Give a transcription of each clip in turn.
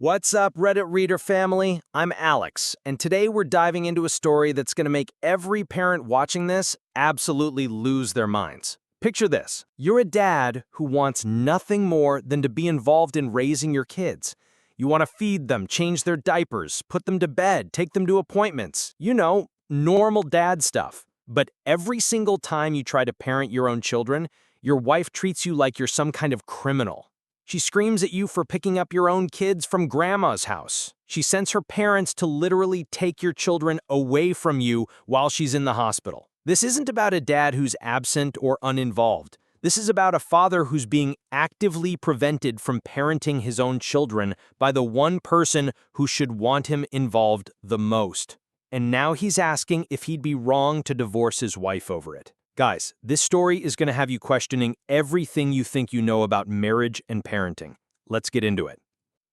What's up, Reddit reader family? I'm Alex, and today we're diving into a story that's going to make every parent watching this absolutely lose their minds. Picture this. You're a dad who wants nothing more than to be involved in raising your kids. You want to feed them, change their diapers, put them to bed, take them to appointments. Normal dad stuff. But every single time you try to parent your own children, your wife treats you like you're some kind of criminal. She screams at you for picking up your own kids from grandma's house. She sends her parents to literally take your children away from you while she's in the hospital. This isn't about a dad who's absent or uninvolved. This is about a father who's being actively prevented from parenting his own children by the one person who should want him involved the most. And now he's asking if he'd be wrong to divorce his wife over it. Guys, this story is going to have you questioning everything you think you know about marriage and parenting. Let's get into it.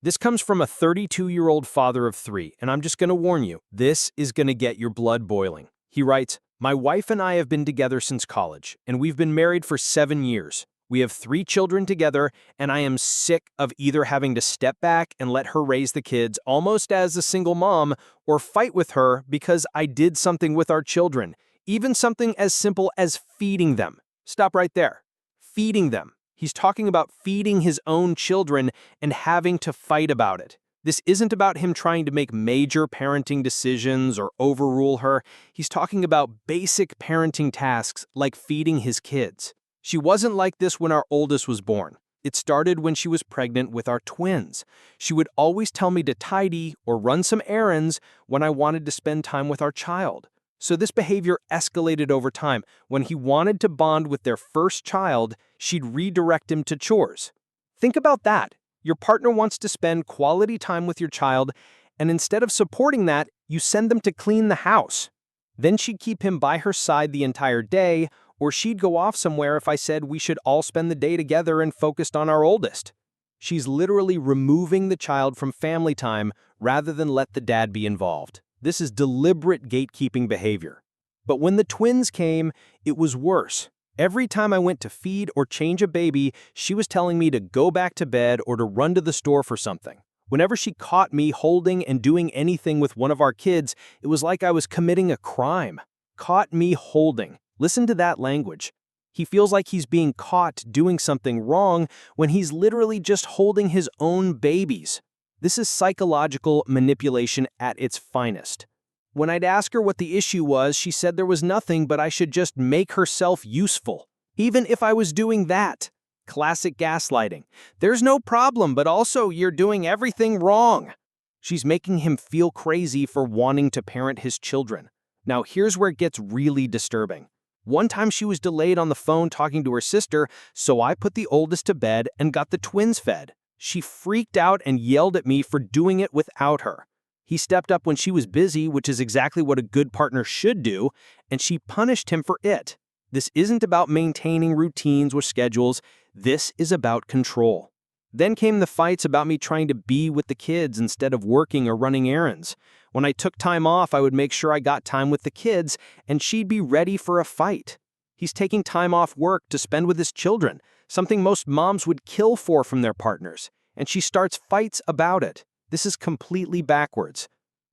This comes from a 32-year-old father of 3, and I'm just going to warn you, this is going to get your blood boiling. He writes, "My wife and I have been together since college, and we've been married for 7 years. We have 3 children together, and I am sick of either having to step back and let her raise the kids almost as a single mom, or fight with her because I did something with our children. Even something as simple as feeding them." Stop right there. Feeding them. He's talking about feeding his own children and having to fight about it. This isn't about him trying to make major parenting decisions or overrule her. He's talking about basic parenting tasks like feeding his kids. She wasn't like this when our oldest was born. It started when she was pregnant with our twins. She would always tell me to tidy or run some errands when I wanted to spend time with our child. So this behavior escalated over time. When he wanted to bond with their first child, she'd redirect him to chores. Think about that. Your partner wants to spend quality time with your child, and instead of supporting that, you send them to clean the house. Then she'd keep him by her side the entire day, or she'd go off somewhere if I said we should all spend the day together and focused on our oldest. She's literally removing the child from family time rather than let the dad be involved. This is deliberate gatekeeping behavior. But when the twins came, it was worse. Every time I went to feed or change a baby, she was telling me to go back to bed or to run to the store for something. Whenever she caught me holding and doing anything with one of our kids, it was like I was committing a crime. Caught me holding. Listen to that language. He feels like he's being caught doing something wrong when he's literally just holding his own babies. This is psychological manipulation at its finest. When I'd ask her what the issue was, she said there was nothing, but I should just make herself useful. Even if I was doing that. Classic gaslighting. There's no problem, but also you're doing everything wrong. She's making him feel crazy for wanting to parent his children. Now here's where it gets really disturbing. One time she was delayed on the phone talking to her sister, so I put the oldest to bed and got the twins fed. She freaked out and yelled at me for doing it without her. He stepped up when she was busy, which is exactly what a good partner should do, and she punished him for it. This isn't about maintaining routines or schedules. This is about control. Then came the fights about me trying to be with the kids instead of working or running errands. When I took time off, I would make sure I got time with the kids, and she'd be ready for a fight. He's taking time off work to spend with his children, something most moms would kill for from their partners, and she starts fights about it. This is completely backwards.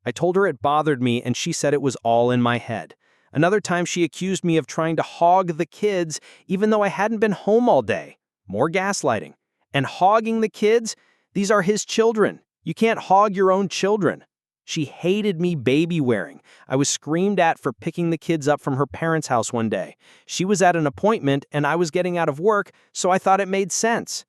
I told her it bothered me, and she said it was all in my head. Another time she accused me of trying to hog the kids even though I hadn't been home all day. More gaslighting. And hogging the kids? These are his children. You can't hog your own children. She hated me baby wearing. I was screamed at for picking the kids up from her parents' house one day. She was at an appointment and I was getting out of work, so I thought it made sense.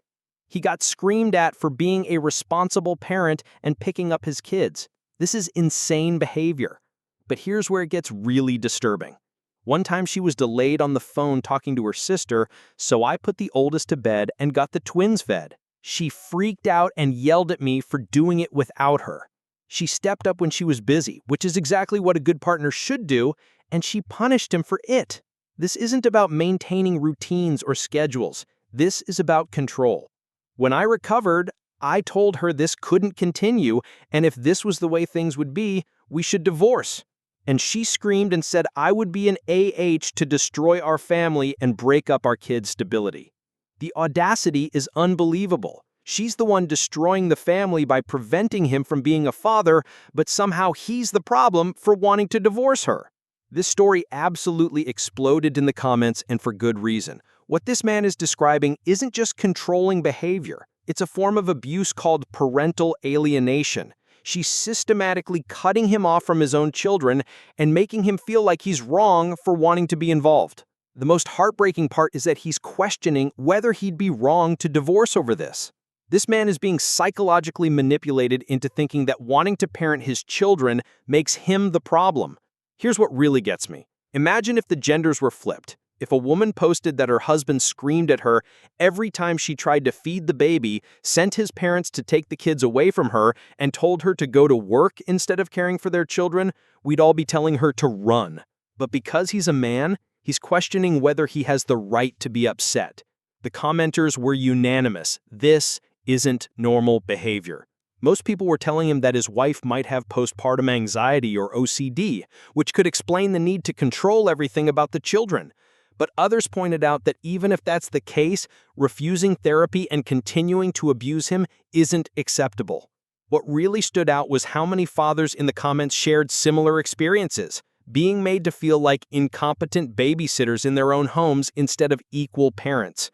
He got screamed at for being a responsible parent and picking up his kids. This is insane behavior. But here's where it gets really disturbing. One time she was delayed on the phone talking to her sister, so I put the oldest to bed and got the twins fed. She freaked out and yelled at me for doing it without her. She stepped up when she was busy, which is exactly what a good partner should do, and she punished him for it. This isn't about maintaining routines or schedules. This is about control. When I recovered, I told her this couldn't continue, and if this was the way things would be, we should divorce. And she screamed and said I would be an AH to destroy our family and break up our kids' stability. The audacity is unbelievable. She's the one destroying the family by preventing him from being a father, but somehow he's the problem for wanting to divorce her. This story absolutely exploded in the comments, and for good reason. What this man is describing isn't just controlling behavior. It's a form of abuse called parental alienation. She's systematically cutting him off from his own children and making him feel like he's wrong for wanting to be involved. The most heartbreaking part is that he's questioning whether he'd be wrong to divorce over this. This man is being psychologically manipulated into thinking that wanting to parent his children makes him the problem. Here's what really gets me. Imagine if the genders were flipped. If a woman posted that her husband screamed at her every time she tried to feed the baby, sent his parents to take the kids away from her, and told her to go to work instead of caring for their children, we'd all be telling her to run. But because he's a man, he's questioning whether he has the right to be upset. The commenters were unanimous. This isn't normal behavior. Most people were telling him that his wife might have postpartum anxiety or OCD, which could explain the need to control everything about the children. But others pointed out that even if that's the case, refusing therapy and continuing to abuse him isn't acceptable. What really stood out was how many fathers in the comments shared similar experiences, being made to feel like incompetent babysitters in their own homes instead of equal parents.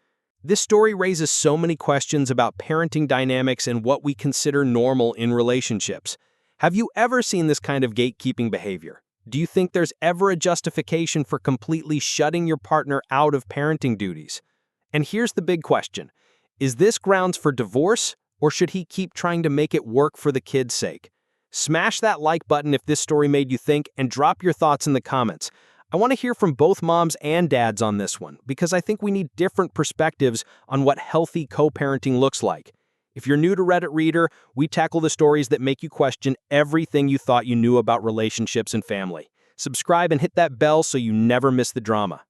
This story raises so many questions about parenting dynamics and what we consider normal in relationships. Have you ever seen this kind of gatekeeping behavior? Do you think there's ever a justification for completely shutting your partner out of parenting duties? And here's the big question. Is this grounds for divorce, or should he keep trying to make it work for the kids' sake? Smash that like button if this story made you think, and drop your thoughts in the comments. I want to hear from both moms and dads on this one, because I think we need different perspectives on what healthy co-parenting looks like. If you're new to Reddit Reader, we tackle the stories that make you question everything you thought you knew about relationships and family. Subscribe and hit that bell so you never miss the drama.